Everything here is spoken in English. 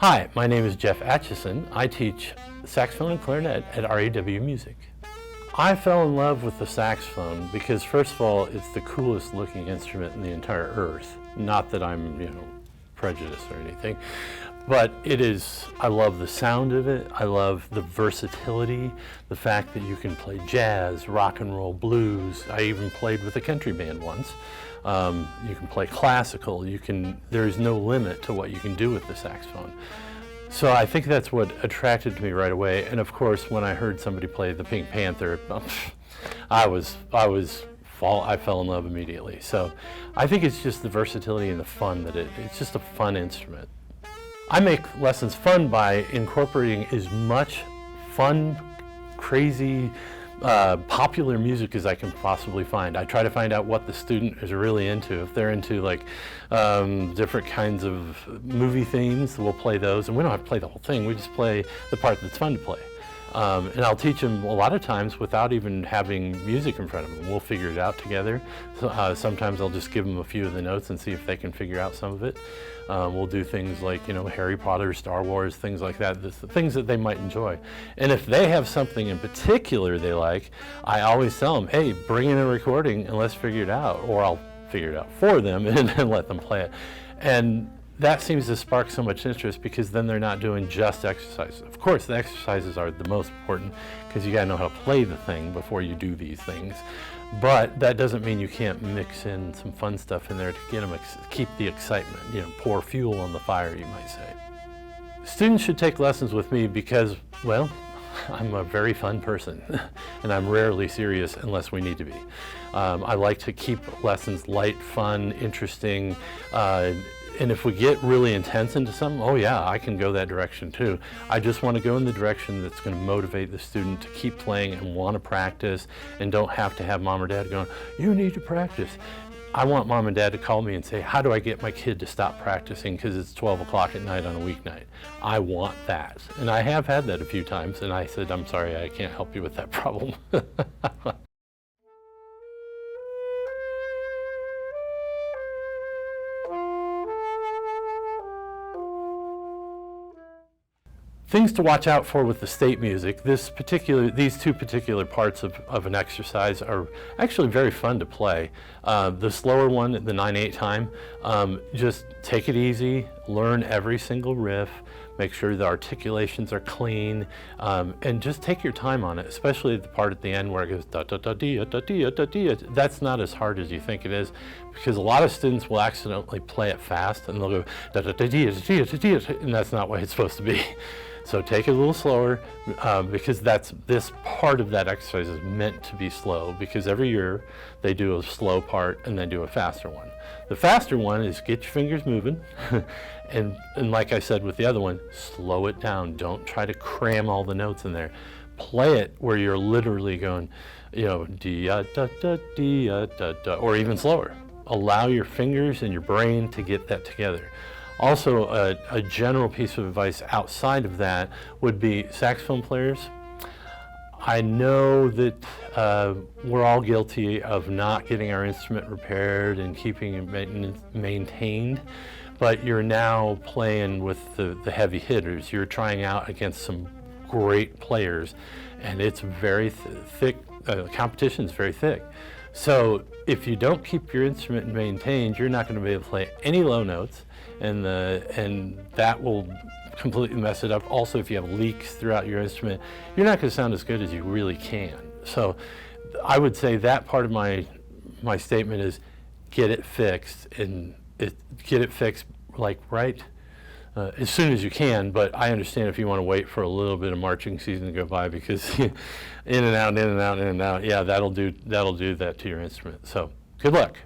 Hi, my name is Jeff Acheson. I teach saxophone and clarinet at REW Music. I fell in love with the saxophone because, first of all, it's the coolest looking instrument in the entire earth. Not that I'm, prejudiced or anything, but it is, I love the sound of it. I love the versatility, the fact that you can play jazz, rock and roll, blues. I even played with a country band once. You can play classical. There is no limit to what you can do with the saxophone. So I think that's what attracted me right away. And of course, when I heard somebody play the Pink Panther, I fell in love immediately. So I think it's just the versatility and the fun it's just a fun instrument. I make lessons fun by incorporating as much fun, crazy, popular music as I can possibly find. I try to find out what the student is really into. If they're into different kinds of movie themes, we'll play those. And we don't have to play the whole thing, we just play the part that's fun to play. And I'll teach them a lot of times without even having music in front of them. We'll figure it out together. So, sometimes I'll just give them a few of the notes and see if they can figure out some of it. We'll do things like, Harry Potter, Star Wars, things like that, the things that they might enjoy. And if they have something in particular they like, I always tell them, hey, bring in a recording and let's figure it out. Or I'll figure it out for them and let them play it. And that seems to spark so much interest because then they're not doing just exercises. Of course, the exercises are the most important because you gotta know how to play the thing before you do these things. But that doesn't mean you can't mix in some fun stuff in there to get them, keep the excitement, pour fuel on the fire, you might say. Students should take lessons with me because, well, I'm a very fun person and I'm rarely serious unless we need to be. I like to keep lessons light, fun, interesting, and if we get really intense into something, oh yeah, I can go that direction too. I just want to go in the direction that's going to motivate the student to keep playing and want to practice and don't have to have mom or dad going, you need to practice. I want mom and dad to call me and say, how do I get my kid to stop practicing because it's 12 o'clock at night on a weeknight? I want that. And I have had that a few times and I said, I'm sorry, I can't help you with that problem. Things to watch out for with the state music. These two particular parts of an exercise are actually very fun to play. The slower one, the 9/8 time, just take it easy, learn every single riff, make sure the articulations are clean, and just take your time on it, especially the part at the end where it goes da da da dia da dia da dia. That's not as hard as you think it is, because a lot of students will accidentally play it fast and they'll go da da da dia da dia da dia, and that's not what it's supposed to be. So take it a little slower because this part of that exercise is meant to be slow, because every year they do a slow part and then do a faster one. The faster one is get your fingers moving and like I said with the other one, slow it down. Don't try to cram all the notes in there. Play it where you're literally going, dia da da dia da da, or even slower. Allow your fingers and your brain to get that together. Also, a general piece of advice outside of that would be saxophone players. I know that we're all guilty of not getting our instrument repaired and keeping it maintained, but you're now playing with the heavy hitters. You're trying out against some great players, and it's very thick. The competition is very thick. So if you don't keep your instrument maintained, you're not going to be able to play any low notes, and that will completely mess it up. Also, if you have leaks throughout your instrument, you're not going to sound as good as you really can. So I would say that part of my statement is get it fixed, and get it fixed right as soon as you can. But I understand if you want to wait for a little bit of marching season to go by, because in and out, in and out, in and out, yeah, that'll do that to your instrument. So good luck.